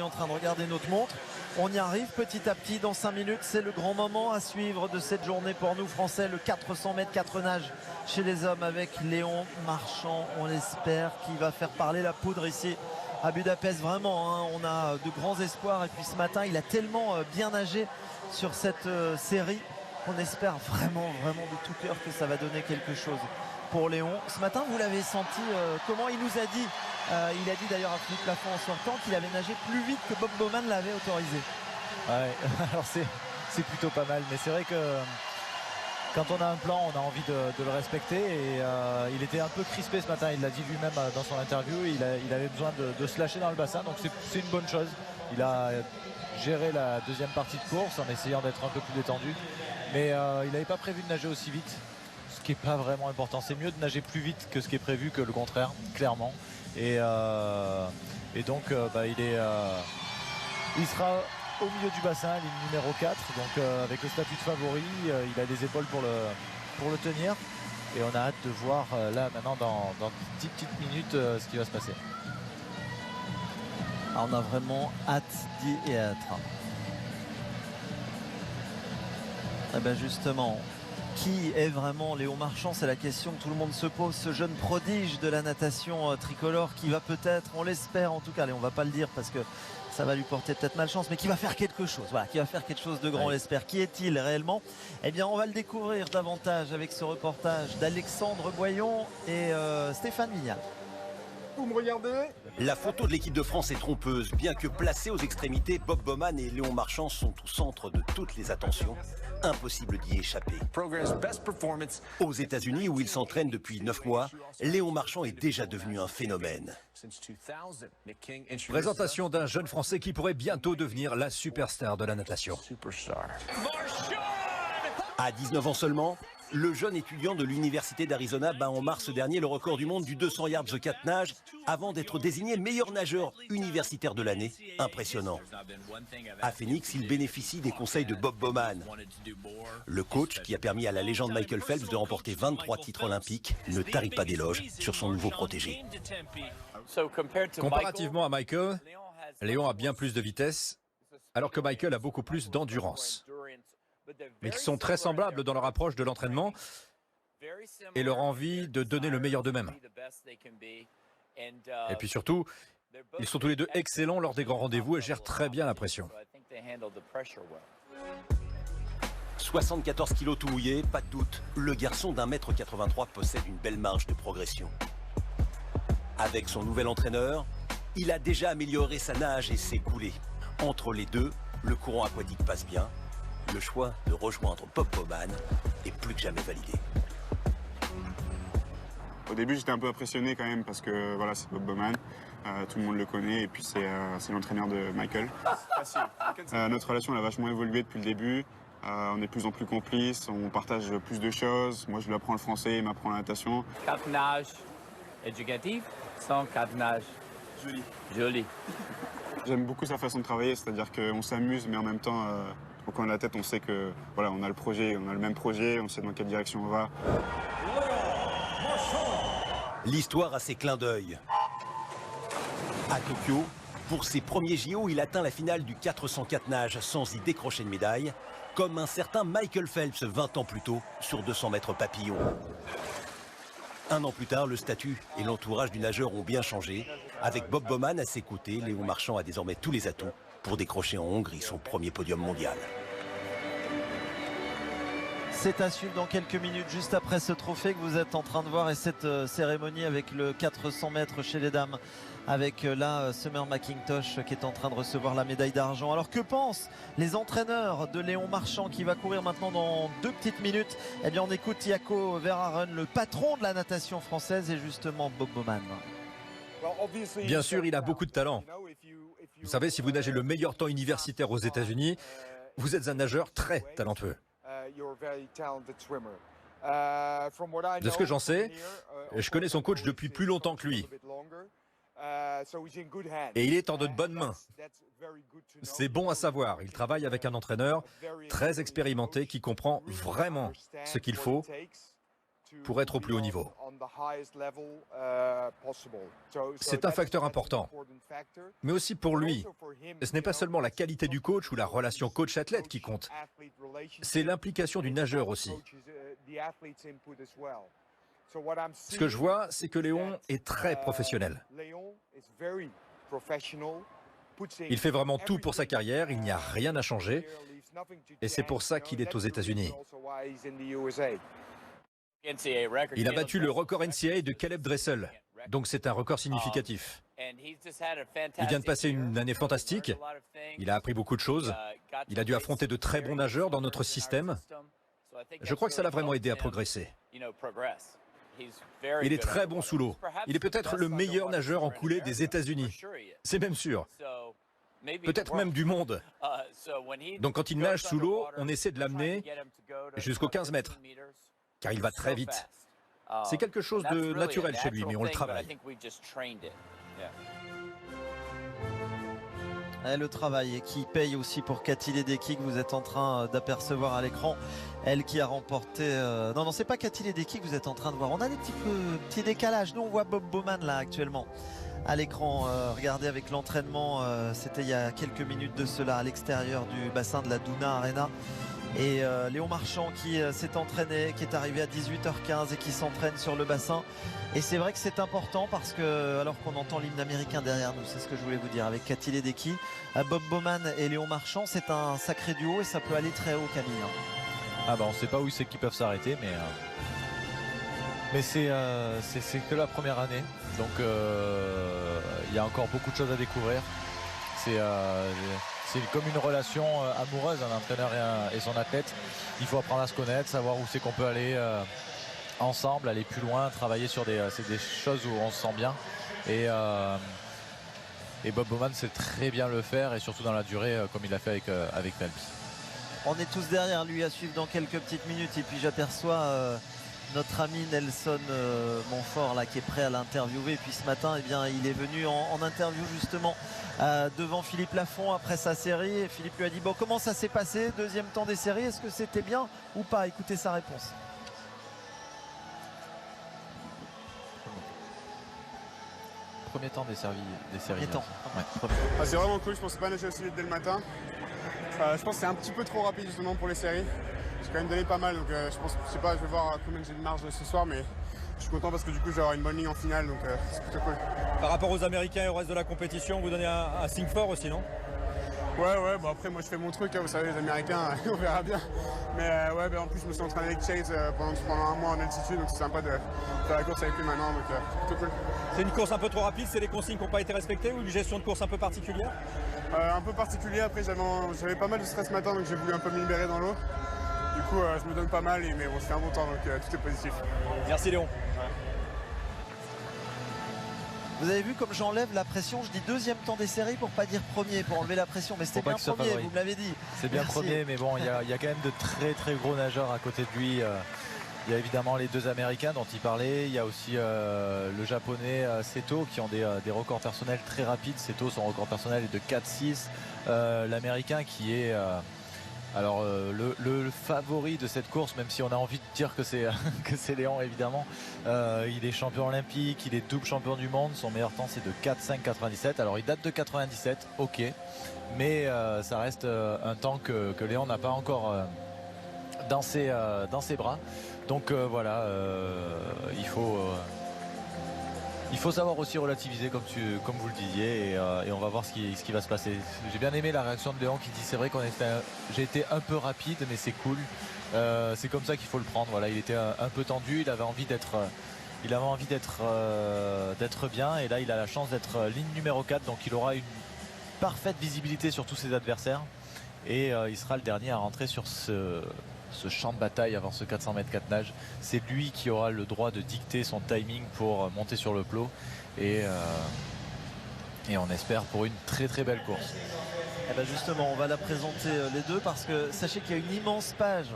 en train de regarder notre montre. On y arrive petit à petit dans 5 minutes. C'est le grand moment à suivre de cette journée pour nous Français. Le 400 mètres 4 nages chez les hommes avec Léon Marchand. On l'espère qu'il va faire parler la poudre ici à Budapest. Vraiment, hein, on a de grands espoirs. Et puis ce matin, il a tellement bien nagé sur cette série qu'on espère vraiment de tout cœur que ça va donner quelque chose pour Léon. Ce matin, vous l'avez senti comment? Il nous a dit, il a dit d'ailleurs à Philippe Lafont en sortant qu'il avait nagé plus vite que Bob Bowman l'avait autorisé. Ouais, alors c'est plutôt pas mal, mais c'est vrai que quand on a un plan, on a envie de le respecter et il était un peu crispé ce matin, il l'a dit lui-même dans son interview, il avait besoin de se lâcher dans le bassin, donc c'est une bonne chose. Il a géré la deuxième partie de course en essayant d'être un peu plus détendu, mais il n'avait pas prévu de nager aussi vite, ce qui n'est pas vraiment important. C'est mieux de nager plus vite que ce qui est prévu que le contraire, clairement. Et donc il sera au milieu du bassin, ligne numéro 4, donc avec le statut de favori, il a les épaules pour le tenir, et on a hâte de voir là maintenant dans 10 petites minutes ce qui va se passer. Ah, on a vraiment hâte d'y être. Eh bien justement, qui est vraiment Léon Marchand? C'est la question que tout le monde se pose. Ce jeune prodige de la natation tricolore qui va peut-être, on l'espère en tout cas, allez, on va pas le dire parce que ça va lui porter peut-être malchance, mais qui va faire quelque chose, voilà, qui va faire quelque chose de grand, on l'espère. Qui est-il réellement? Eh bien, on va le découvrir davantage avec ce reportage d'Alexandre Boyon et Stéphane Vignal. Vous me regardez? La photo de l'équipe de France est trompeuse. Bien que placés aux extrémités, Bob Bowman et Léon Marchand sont au centre de toutes les attentions. Impossible d'y échapper. Aux États-Unis, où il s'entraîne depuis 9 mois, Léon Marchand est déjà devenu un phénomène. Présentation d'un jeune Français qui pourrait bientôt devenir la superstar de la natation. À 19 ans seulement, le jeune étudiant de l'université d'Arizona bat en mars dernier le record du monde du 200 yards de 4 nages avant d'être désigné meilleur nageur universitaire de l'année. Impressionnant. À Phoenix, il bénéficie des conseils de Bob Bowman. Le coach, qui a permis à la légende Michael Phelps de remporter 23 titres olympiques, ne tarit pas d'éloges sur son nouveau protégé. Comparativement à Michael, Léon a bien plus de vitesse, alors que Michael a beaucoup plus d'endurance. Mais ils sont très semblables dans leur approche de l'entraînement et leur envie de donner le meilleur d'eux-mêmes. Et puis surtout, ils sont tous les deux excellents lors des grands rendez-vous et gèrent très bien la pression. 74 kilos tout mouillé, pas de doute, le garçon d'1,83 m possède une belle marge de progression. Avec son nouvel entraîneur, il a déjà amélioré sa nage et ses coulées. Entre les deux, le courant aquatique passe bien. Le choix de rejoindre Bob Bowman est plus que jamais validé. Au début, j'étais un peu impressionné quand même parce que voilà, c'est Bob Bowman, tout le monde le connaît et puis c'est l'entraîneur de Michael. Notre relation elle a vachement évolué depuis le début. On est de plus en plus complices, on partage plus de choses. Moi, je lui apprends le français, il m'apprend la natation. Catenage éducatif sans catenage joli. J'aime beaucoup sa façon de travailler, c'est-à-dire qu'on s'amuse, mais en même temps, au coin de la tête, on sait que voilà, on a le projet, on a le même projet, on sait dans quelle direction on va. L'histoire a ses clins d'œil. À Tokyo, pour ses premiers JO, il atteint la finale du 404 nages sans y décrocher de médaille, comme un certain Michael Phelps 20 ans plus tôt sur 200 mètres papillon. Un an plus tard, le statut et l'entourage du nageur ont bien changé. Avec Bob Bowman à ses côtés, Léon Marchand a désormais tous les atouts pour décrocher en Hongrie son premier podium mondial. C'est à suivre dans quelques minutes, juste après ce trophée que vous êtes en train de voir et cette cérémonie avec le 400 mètres chez les dames, avec là Summer McIntosh qui est en train de recevoir la médaille d'argent. Alors que pensent les entraîneurs de Léon Marchand qui va courir maintenant dans 2 petites minutes? Eh bien on écoute Jaco Verhaeren, le patron de la natation française, et justement Bob Bowman. Bien sûr, il a beaucoup de talent. Vous savez, si vous nagez le meilleur temps universitaire aux États-Unis, vous êtes un nageur très talentueux. De ce que j'en sais, je connais son coach depuis plus longtemps que lui. Et il est en de bonnes mains. C'est bon à savoir. Il travaille avec un entraîneur très expérimenté qui comprend vraiment ce qu'il faut pour être au plus haut niveau. C'est un facteur important, mais aussi pour lui. Ce n'est pas seulement la qualité du coach ou la relation coach-athlète qui compte, c'est l'implication du nageur aussi. Ce que je vois, c'est que Léon est très professionnel. Il fait vraiment tout pour sa carrière, il n'y a rien à changer, et c'est pour ça qu'il est aux États-Unis. Il a battu le record NCAA de Caleb Dressel, donc c'est un record significatif. Il vient de passer une année fantastique, il a appris beaucoup de choses, il a dû affronter de très bons nageurs dans notre système. Je crois que ça l'a vraiment aidé à progresser. Il est très bon sous l'eau. Il est peut-être le meilleur nageur en coulée des États-Unis. C'est même sûr. Peut-être même du monde. Donc quand il nage sous l'eau, on essaie de l'amener jusqu'aux 15 mètres, car il va très vite. C'est quelque chose de naturel chez lui, mais on le travaille. Et le travail qui paye aussi pour Cathy Ledecky que vous êtes en train d'apercevoir à l'écran. Elle qui a remporté... Non, c'est pas Cathy Ledecky que vous êtes en train de voir. On a des petits décalages. Nous, on voit Bob Bowman là actuellement à l'écran. Regardez avec l'entraînement. C'était il y a quelques minutes de cela à l'extérieur du bassin de la Duna Arena. Et Léon Marchand qui s'est entraîné, qui est arrivé à 18h15 et qui s'entraîne sur le bassin. Et c'est vrai que c'est important parce que, alors qu'on entend l'hymne américain derrière nous, c'est ce que je voulais vous dire, avec Cathy Ledecky, Bob Bowman et Léon Marchand, c'est un sacré duo et ça peut aller très haut, Camille. Ah bah on sait pas où c'est qu'ils peuvent s'arrêter, mais c'est que la première année, donc il y a encore beaucoup de choses à découvrir. C'est comme une relation amoureuse, un entraîneur et son athlète. Il faut apprendre à se connaître, savoir où c'est qu'on peut aller ensemble, aller plus loin, travailler sur des choses où on se sent bien. Et Bob Bowman sait très bien le faire, et surtout dans la durée, comme il l'a fait avec Phelps. On est tous derrière lui à suivre dans quelques petites minutes. Et puis j'aperçois notre ami Nelson Montfort là, qui est prêt à l'interviewer. Et puis ce matin, eh bien, il est venu en interview justement devant Philippe Lafont après sa série. Et Philippe lui a dit, bon, comment ça s'est passé, deuxième temps des séries, est-ce que c'était bien ou pas? Écoutez sa réponse. Premier temps des séries. Ouais. C'est vraiment cool, je pensais pas nager aussi vite dès le matin. Je pense que c'est un petit peu trop rapide justement pour les séries. J'ai quand même donné pas mal, donc je sais pas, je vais voir combien j'ai de marge ce soir, mais je suis content parce que du coup je vais avoir une bonne ligne en finale, donc c'est plutôt cool. Par rapport aux Américains et au reste de la compétition, vous donnez un signe fort aussi, non? Ouais, bon après moi je fais mon truc, hein, vous savez les Américains, on verra bien. Mais en plus je me suis entraîné avec Chase pendant un mois en altitude, donc c'est sympa de faire la course avec lui maintenant, donc c'est plutôt cool. C'est une course un peu trop rapide, c'est les consignes qui n'ont pas été respectées ou une gestion de course un peu particulière? Un peu particulier, après j'avais pas mal de stress ce matin, donc j'ai voulu un peu me libérer dans l'eau. Du coup je me donne pas mal, mais bon c'est un bon temps, donc tout est positif. Merci Léon. Vous avez vu comme j'enlève la pression, je dis deuxième temps des séries pour pas dire premier, pour enlever la pression, mais c'était bien premier, vous me l'avez dit. C'est bien premier, mais bon, il y a quand même de très très gros nageurs à côté de lui. Il y a évidemment les deux Américains dont il parlait, il y a aussi le Japonais Seto qui ont des records personnels très rapides. Seto, son record personnel est de 4-6. L'Américain qui est le favori de cette course, même si on a envie de dire que c'est Léon évidemment. Il est champion olympique, il est double champion du monde, son meilleur temps c'est de 4-5-97. Alors il date de 97, ok, mais ça reste un temps que Léon n'a pas encore dans ses bras. Donc voilà, il faut savoir aussi relativiser comme vous le disiez, et on va voir ce qui va se passer. J'ai bien aimé la réaction de Léon qui dit c'est vrai j'ai été un peu rapide, mais c'est cool. C'est comme ça qu'il faut le prendre. Voilà, il était un peu tendu, il avait envie d'être bien, et là il a la chance d'être ligne numéro 4, donc il aura une parfaite visibilité sur tous ses adversaires, et il sera le dernier à rentrer sur ce champ de bataille avant ce 400 mètres 4 nages. C'est lui qui aura le droit de dicter son timing pour monter sur le plot, et on espère pour une très très belle course. Et ben justement, on va la présenter les deux, parce que sachez qu'il y a une immense page.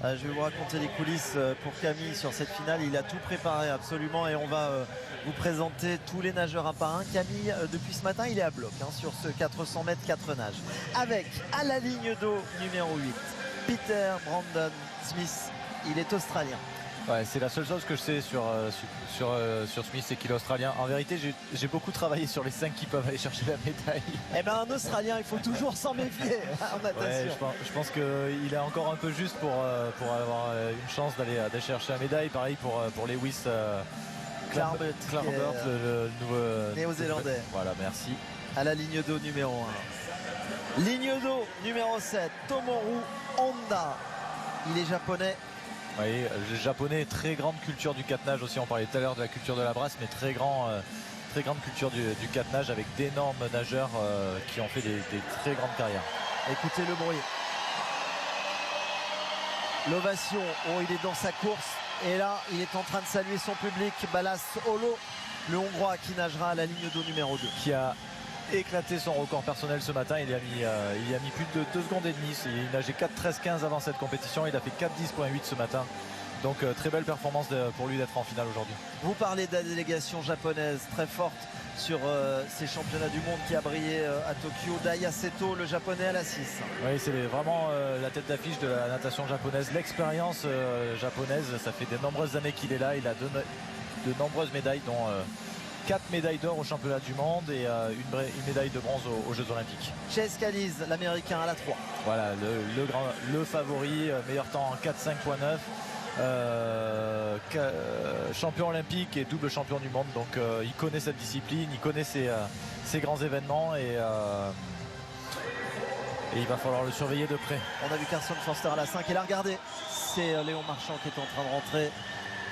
Je vais vous raconter les coulisses pour Camille sur cette finale. Il a tout préparé absolument, et on va vous présenter tous les nageurs un par un. Camille, depuis ce matin, il est à bloc sur ce 400 mètres 4 nages, avec à la ligne d'eau numéro 8 Peter Brandon Smith. Il est australien. Ouais, c'est la seule chose que je sais sur Smith, c'est qu'il est australien. En vérité, j'ai beaucoup travaillé sur les 5 qui peuvent aller chercher la médaille. Eh bien, un Australien, il faut toujours s'en méfier en natation. Ouais, je pense qu'il est encore un peu juste pour avoir une chance d'aller chercher la médaille. Pareil pour Lewis Clarbert, le nouveau néo-zélandais. Voilà, merci. À la ligne d'eau numéro 1. Ligne d'eau numéro 7, Tomoru Honda. Il est japonais. Oui, le japonais, très grande culture du catenage aussi. On parlait tout à l'heure de la culture de la brasse, mais très grande culture du catenage avec d'énormes nageurs qui ont fait des très grandes carrières. Écoutez le bruit. L'ovation. Oh, il est dans sa course. Et là, il est en train de saluer son public. Balas Olo, le Hongrois qui nagera à la ligne d'eau numéro 2. Qui a éclaté son record personnel ce matin. Il y a mis plus de 2 secondes et demie. Il nageait 4,13,15 avant cette compétition. Il a fait 4,10,8 ce matin. Donc très belle performance pour lui d'être en finale aujourd'hui. Vous parlez de la délégation japonaise très forte sur ces championnats du monde qui a brillé à Tokyo. Daiya Seto, le japonais à la 6. Oui, c'est vraiment la tête d'affiche de la natation japonaise. L'expérience japonaise, ça fait de nombreuses années qu'il est là. Il a de nombreuses médailles, dont 4 médailles d'or au championnat du monde et une médaille de bronze aux Jeux Olympiques. Chase Calise, l'américain à la 3. Voilà, le favori, meilleur temps en 4,5,9. Champion olympique et double champion du monde, donc il connaît cette discipline, il connaît ces grands événements et il va falloir le surveiller de près. On a vu Carson Forster à la 5 et là regardez, c'est Léon Marchand qui est en train de rentrer.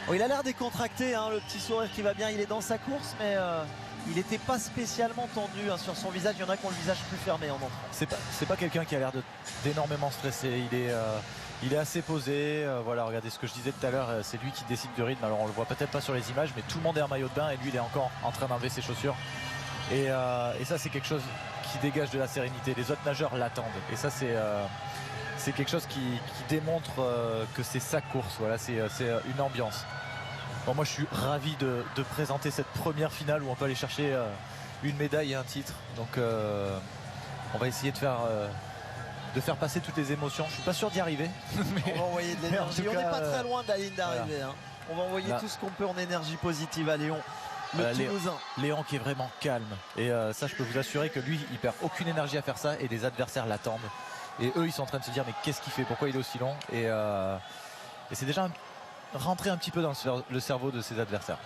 Oh, il a l'air décontracté, hein, le petit sourire qui va bien, il est dans sa course, mais il n'était pas spécialement tendu hein, sur son visage. Il y en a qui ont le visage plus fermé en entrant. C'est pas quelqu'un qui a l'air d'énormément stressé. Il est assez posé. Voilà, regardez ce que je disais tout à l'heure. C'est lui qui décide du rythme. Alors on le voit peut-être pas sur les images, mais tout le monde est en maillot de bain et lui il est encore en train d'enlever ses chaussures. Et ça c'est quelque chose qui dégage de la sérénité. Les autres nageurs l'attendent. Et ça c'est quelque chose qui démontre que c'est sa course. Voilà, c'est une ambiance. Bon, moi je suis ravi de présenter cette première finale où on peut aller chercher une médaille et un titre. Donc on va essayer de faire passer toutes les émotions. Je suis pas sûr d'y arriver. On va envoyer de l'énergie. On n'est pas très loin de la ligne d'arrivée. Voilà. Hein. On va envoyer tout ce qu'on peut en énergie positive à Léon. Le Toulousain. Léon qui est vraiment calme. Et ça, je peux vous assurer que lui, il perd aucune énergie à faire ça et les adversaires l'attendent. Et eux, ils sont en train de se dire mais qu'est-ce qu'il fait? Pourquoi il est aussi long? Et c'est déjà rentrer un petit peu dans le cerveau de ses adversaires.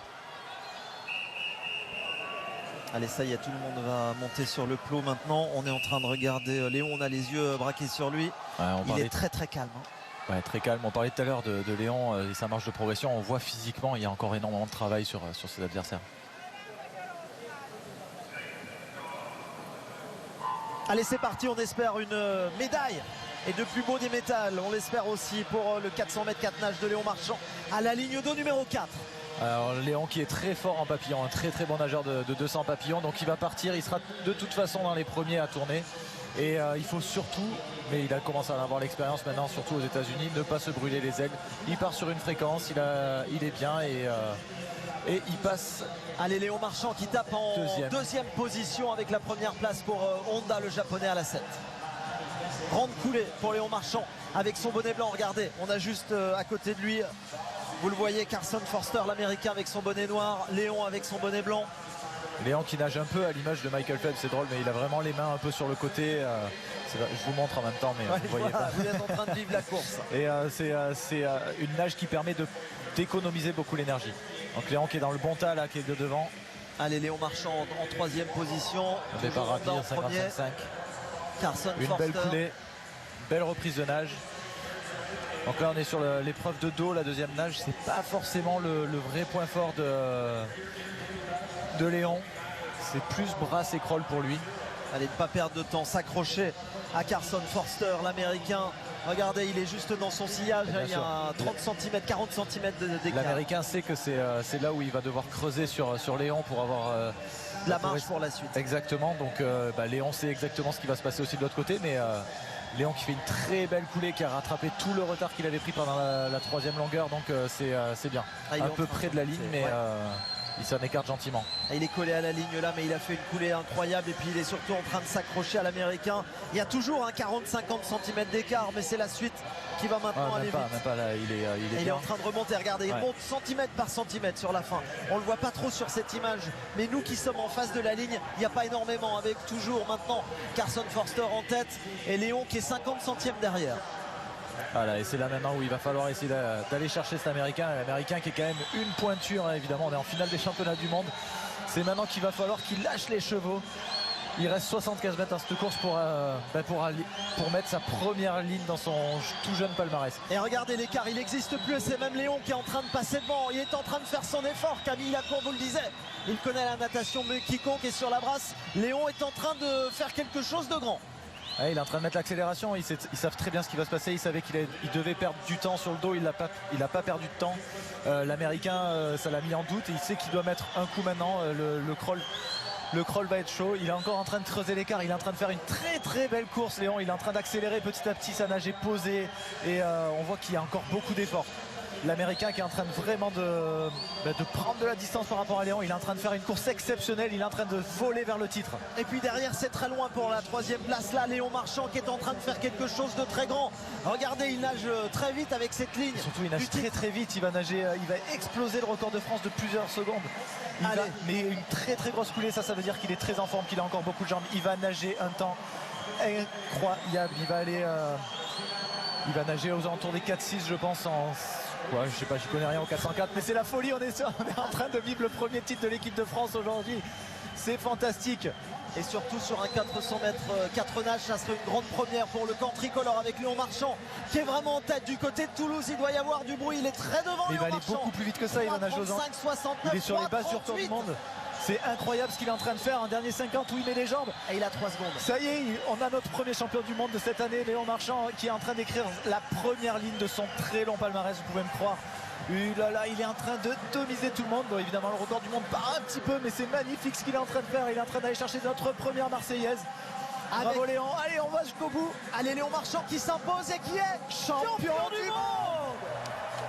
Allez, ça y est, tout le monde va monter sur le plot maintenant. On est en train de regarder Léon, on a les yeux braqués sur lui. Ouais, il est très très calme. Hein. Ouais, très calme. On parlait tout à l'heure de Léon et sa marge de progression. On voit physiquement, il y a encore énormément de travail sur ses adversaires. Allez, c'est parti, on espère une médaille. Et de plus beau des métals, on l'espère aussi pour le 400 mètres 4 nages de Léon Marchand à la ligne d'eau numéro 4. Alors Léon qui est très fort en papillon, un très très bon nageur de 200 papillons, donc il va partir, il sera de toute façon dans les premiers à tourner et il faut surtout, mais il a commencé à en avoir l'expérience maintenant, surtout aux États-Unis, ne pas se brûler les ailes. Il part sur une fréquence, il est bien et il passe. Allez, Léon Marchand qui tape en deuxième position avec la première place pour Honda, le japonais à la 7. Grande coulée pour Léon Marchand avec son bonnet blanc. Regardez, on a juste à côté de lui, vous le voyez, Carson Forster, l'américain avec son bonnet noir, Léon avec son bonnet blanc. Léon qui nage un peu à l'image de Michael Phelps, c'est drôle, mais il a vraiment les mains un peu sur le côté. Je vous montre en même temps, mais ouais, vous voyez voilà, pas. Vous êtes en train de vivre la course. Et c'est une nage qui permet d'économiser beaucoup l'énergie. Donc Léon qui est dans le bon tas là, qui est de devant. Allez, Léon Marchand en troisième position. Un départ rapide, 55,5. Carson une Forster. Belle coulée, belle reprise de nage. Donc là on est sur l'épreuve de dos, la deuxième nage. C'est pas forcément le vrai point fort de Léon. C'est plus brasse et crawl pour lui. Allez, ne pas perdre de temps, s'accrocher à Carson Forster, l'américain. Regardez, il est juste dans son sillage, il y a 30 cm, 40 cm d'écart. L'américain sait que c'est là où il va devoir creuser sur Léon pour avoir la marge pour la suite. Exactement, donc Léon sait exactement ce qui va se passer aussi de l'autre côté, mais Léon qui fait une très belle coulée, qui a rattrapé tout le retard qu'il avait pris pendant la troisième longueur, donc c'est bien. Un peu près de la ligne, mais il s'en écarte gentiment. Il est collé à la ligne là, mais il a fait une coulée incroyable et puis il est surtout en train de s'accrocher à l'américain. Il y a toujours un 40-50 cm d'écart, mais c'est la suite qui va maintenant aller vite. Même pas là, il est en train de remonter, regardez, il monte centimètre par centimètre sur la fin. On le voit pas trop sur cette image, mais nous qui sommes en face de la ligne, il n'y a pas énormément, avec toujours maintenant Carson Forster en tête et Léon qui est 50 centièmes derrière. Voilà, et c'est là maintenant où il va falloir essayer d'aller chercher cet Américain. L'Américain qui est quand même une pointure, hein, évidemment, on est en finale des championnats du monde. C'est maintenant qu'il va falloir qu'il lâche les chevaux. Il reste 75 mètres à cette course pour mettre sa première ligne dans son tout jeune palmarès. Et regardez l'écart, il n'existe plus, c'est même Léon qui est en train de passer devant. Il est en train de faire son effort, Camille Lacour vous le disait. Il connaît la natation, mais quiconque est sur la brasse. Léon est en train de faire quelque chose de grand. Ouais, il est en train de mettre l'accélération, ils savent très bien ce qui va se passer, il savait qu'il devait perdre du temps sur le dos, il n'a pas perdu de temps. L'Américain, ça l'a mis en doute et il sait qu'il doit mettre un coup maintenant, le crawl va être chaud, il est encore en train de creuser l'écart, il est en train de faire une très très belle course Léon, il est en train d'accélérer petit à petit, sa nage est posée et on voit qu'il y a encore beaucoup d'efforts. L'Américain qui est en train de vraiment de prendre de la distance par rapport à Léon, il est en train de faire une course exceptionnelle, il est en train de voler vers le titre. Et puis derrière c'est très loin pour la troisième place là, Léon Marchand qui est en train de faire quelque chose de très grand. Regardez, il nage très vite avec cette ligne. Et surtout il nage très très vite, il va exploser le record de France de plusieurs secondes. Mais une très très grosse coulée, ça veut dire qu'il est très en forme, qu'il a encore beaucoup de jambes. Il va nager un temps incroyable, il va nager aux alentours des 4-6 je pense je sais pas, j'y connais rien au 404, mais c'est la folie, on est en train de vivre le premier titre de l'équipe de France aujourd'hui. C'est fantastique. Et surtout sur un 400 mètres 4 nages, ça serait une grande première pour le camp tricolore avec Léon Marchand qui est vraiment en tête. Du côté de Toulouse, il doit y avoir du bruit, il est très devant. Il va aller beaucoup plus vite que ça, il va nager aux alentours. Il est sur les bases du record du monde. C'est incroyable ce qu'il est en train de faire, un dernier 50 où il met les jambes. Et il a 3 secondes. Ça y est, on a notre premier champion du monde de cette année, Léon Marchand, qui est en train d'écrire la première ligne de son très long palmarès, vous pouvez me croire. Il est en train de domiser tout le monde. Bon, évidemment, le record du monde part un petit peu, mais c'est magnifique ce qu'il est en train de faire. Il est en train d'aller chercher notre première Marseillaise. Bravo Léon, allez, on va jusqu'au bout. Allez, Léon Marchand qui s'impose et qui est champion du monde.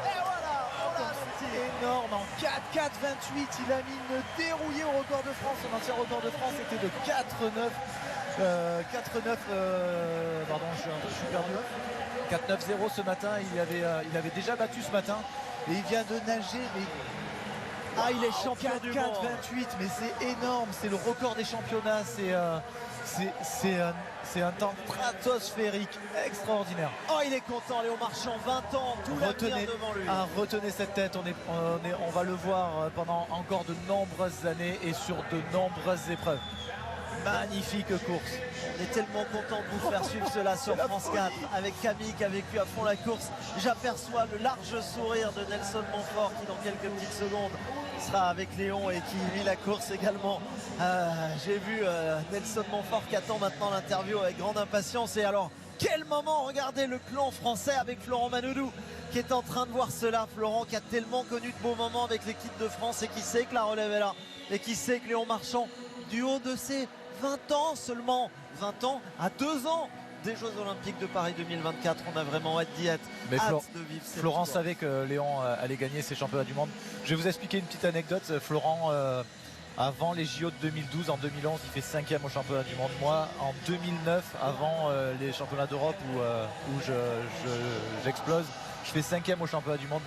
Et voilà, c'est énorme, en 4-4-28, il a mis une dérouillée au record de France. Son ancien record de France était de 4-9. Pardon, je suis perdu. 4-9-0 ce matin, il avait déjà battu ce matin. Et il vient de nager, mais il est champion du monde. 4-4-28, mais c'est énorme, c'est le record des championnats, c'est un temps stratosphérique, extraordinaire. Oh, il est content, Léon Marchand, 20 ans, tout l'avenir devant lui. Retenez cette tête, on va le voir pendant encore de nombreuses années et sur de nombreuses épreuves. Magnifique course. On est tellement content de vous faire suivre cela sur France 4 avec Camille qui a vécu à fond la course. J'aperçois le large sourire de Nelson Montfort qui dans quelques petites secondes sera avec Léon et qui vit la course également. J'ai vu Nelson Montfort qui attend maintenant l'interview avec grande impatience. Et alors, quel moment, regardez le clan français avec Florent Manoudou qui est en train de voir cela. Florent qui a tellement connu de beaux moments avec l'équipe de France et qui sait que la relève est là et qui sait que Léon Marchand, du haut de ses 20 ans seulement, 20 ans à 2 ans des Jeux Olympiques de Paris 2024, on a vraiment hâte d'y être. Mais de vivre cette Florent histoire. savait que Léon allait gagner ses championnats du monde. Je vais vous expliquer une petite anecdote. Florent, avant les JO de 2012, en 2011, il fait 5e au championnat du monde. Moi, en 2009, avant les championnats d'Europe où j'explose, je fais 5e au championnat du monde.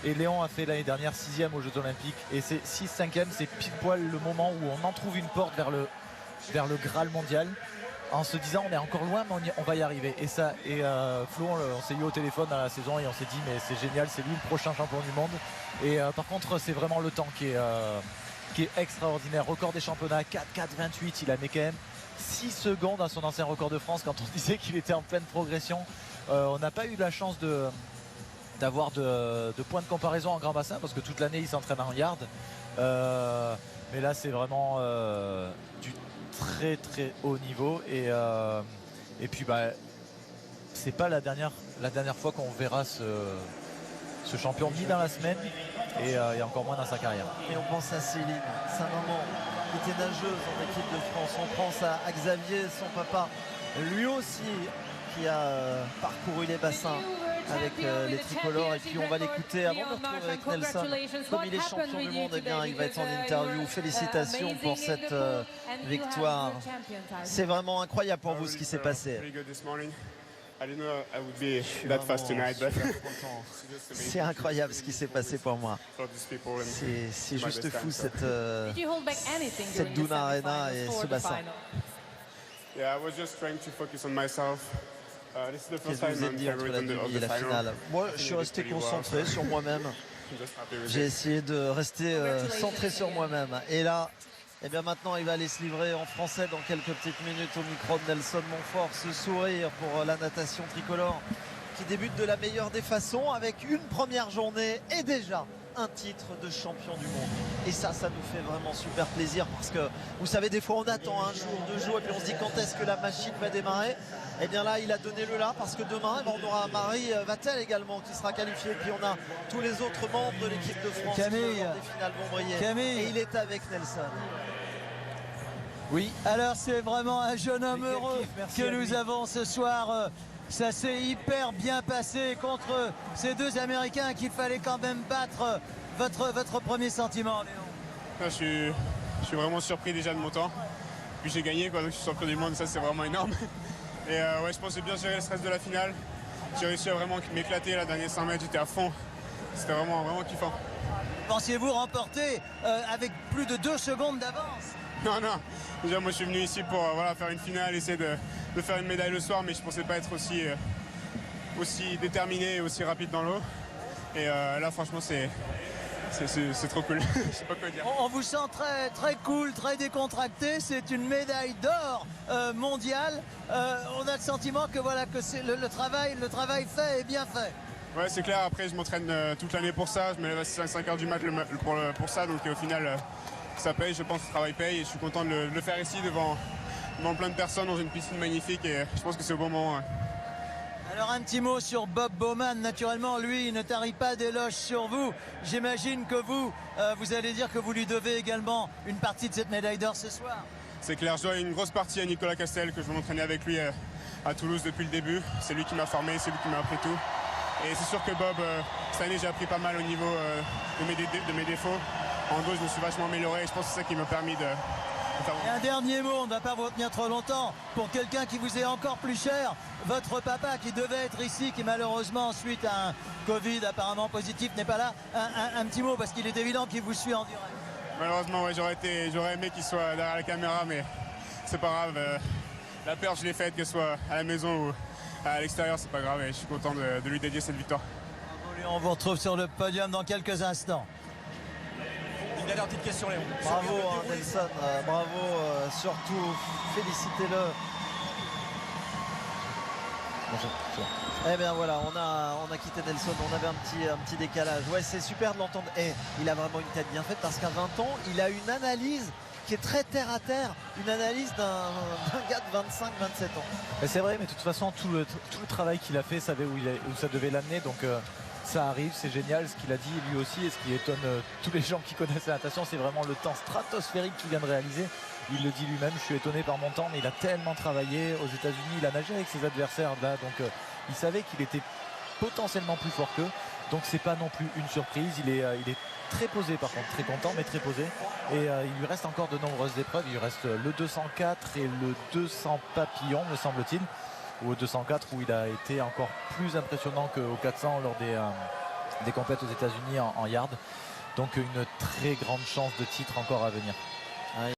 Et Léon a fait l'année dernière 6e aux Jeux Olympiques. Et c'est 6-5e, c'est pile poil le moment où on en trouve une porte vers le Graal mondial, en se disant on est encore loin mais on va y arriver. Et Flo, on s'est eu au téléphone dans la saison et on s'est dit mais c'est génial, c'est lui le prochain champion du monde. Et par contre c'est vraiment le temps qui est extraordinaire. Record des championnats 4-4-28, il a mis quand même 6 secondes à son ancien record de France quand on disait qu'il était en pleine progression. On n'a pas eu la chance d'avoir de points de comparaison en grand bassin parce que toute l'année il s'entraîne en yard. Mais là c'est vraiment du très très haut niveau et puis c'est pas la dernière fois qu'on verra ce champion ni dans la semaine et encore moins dans sa carrière. Et on pense à Céline, sa maman qui était nageuse en équipe de France. On pense à Xavier, son papa, lui aussi qui a parcouru les bassins avec les tricolores. Et puis on va l'écouter avant de retrouver avec Nelson. Comme il est champion du monde, eh bien, il va être en interview. Félicitations pour cette victoire. C'est vraiment incroyable pour vous ce qui s'est passé. Je suis vraiment super content. C'est incroyable ce qui s'est passé pour moi. C'est juste fou cette Duna Arena et ce bassin. Qu'est-ce que vous avez dit entre la demi et la finale? Moi, je suis resté concentré sur moi-même. J'ai essayé de rester centré sur moi-même. Et là, eh bien maintenant, il va aller se livrer en français dans quelques petites minutes au micro de Nelson Montfort. Ce sourire pour la natation tricolore qui débute de la meilleure des façons avec une première journée et déjà un titre de champion du monde. Et ça nous fait vraiment super plaisir parce que vous savez, des fois on attend un jour, 2 jours et puis on se dit quand est-ce que la machine va démarrer. Et bien là, il a donné le là parce que demain, on aura Marie Vatel également qui sera qualifiée. Et puis on a tous les autres membres de l'équipe de France qui lors des finales vont briller. Et il est avec Nelson. Oui, alors c'est vraiment un jeune homme heureux que nous avons ce soir. Ça s'est hyper bien passé contre ces 2 Américains qu'il fallait quand même battre. Votre premier sentiment, Léon? Je suis vraiment surpris déjà de mon temps. Puis j'ai gagné, quoi, donc je suis champion du monde, ça c'est vraiment énorme. Et ouais, je pense que j'ai bien géré le stress de la finale. J'ai réussi à vraiment m'éclater, la dernière 100 mètres, j'étais à fond. C'était vraiment kiffant. Pensiez-vous remporter avec plus de 2 secondes d'avance? Non. Déjà, moi je suis venu ici pour faire une finale, essayer de faire une médaille le soir, mais je pensais pas être aussi déterminé et aussi rapide dans l'eau. Et là, franchement, c'est trop cool. Je sais pas quoi dire. On vous sent très cool, très décontracté. C'est une médaille d'or mondiale. On a le sentiment que voilà que c'est le travail fait est bien fait. Ouais, c'est clair. Après, je m'entraîne toute l'année pour ça. Je me lève à 5 h du mat pour ça. Donc au final, ça paye. Je pense que le travail paye. Et je suis content de le faire ici devant plein de personnes dans une piscine magnifique. Et je pense que c'est au bon moment. Ouais. Alors un petit mot sur Bob Bowman. Naturellement, lui, il ne tarit pas d'éloges sur vous. J'imagine que vous allez dire que vous lui devez également une partie de cette médaille d'or ce soir. C'est clair, je dois une grosse partie à Nicolas Castel, que je vais m'entraîner avec lui à Toulouse depuis le début. C'est lui qui m'a formé, c'est lui qui m'a appris tout. Et c'est sûr que Bob, cette année, j'ai appris pas mal au niveau de mes défauts. En dos, je me suis vachement amélioré et je pense que c'est ça qui m'a permis de faire... Et un dernier mot, on ne va pas vous retenir trop longtemps. Pour quelqu'un qui vous est encore plus cher, votre papa qui devait être ici, qui malheureusement, suite à un Covid apparemment positif, n'est pas là. Un petit mot, parce qu'il est évident qu'il vous suit en direct. Malheureusement, ouais, j'aurais aimé qu'il soit derrière la caméra, mais c'est pas grave. La perte, je l'ai faite, que ce soit à la maison ou à l'extérieur, c'est pas grave. Et je suis content de lui dédier cette victoire. On vous retrouve sur le podium dans quelques instants. Une dernière petite question, Léon. Bravo Nelson, bravo, surtout félicitez-le. Eh bien voilà, on a quitté Nelson, on avait un petit décalage. Ouais, c'est super de l'entendre. Et il a vraiment une tête bien faite parce qu'à 20 ans, il a une analyse qui est très terre à terre, une analyse d'un gars de 25-27 ans. C'est vrai, mais de toute façon, tout le travail qu'il a fait, savait où ça devait l'amener. Donc ça arrive, c'est génial ce qu'il a dit lui aussi. Et ce qui étonne tous les gens qui connaissent la natation, c'est vraiment le temps stratosphérique qu'il vient de réaliser. Il le dit lui-même, je suis étonné par mon temps, mais il a tellement travaillé aux États-Unis, il a nagé avec ses adversaires là, donc il savait qu'il était potentiellement plus fort qu'eux. Donc c'est pas non plus une surprise. Il est très posé par contre, très content mais très posé. Et il lui reste encore de nombreuses épreuves. Il lui reste le 204 et le 200 papillons, me semble-t-il. Ou au 204 où il a été encore plus impressionnant qu'au 400 lors des compètes aux États-Unis en yard. Donc une très grande chance de titre encore à venir.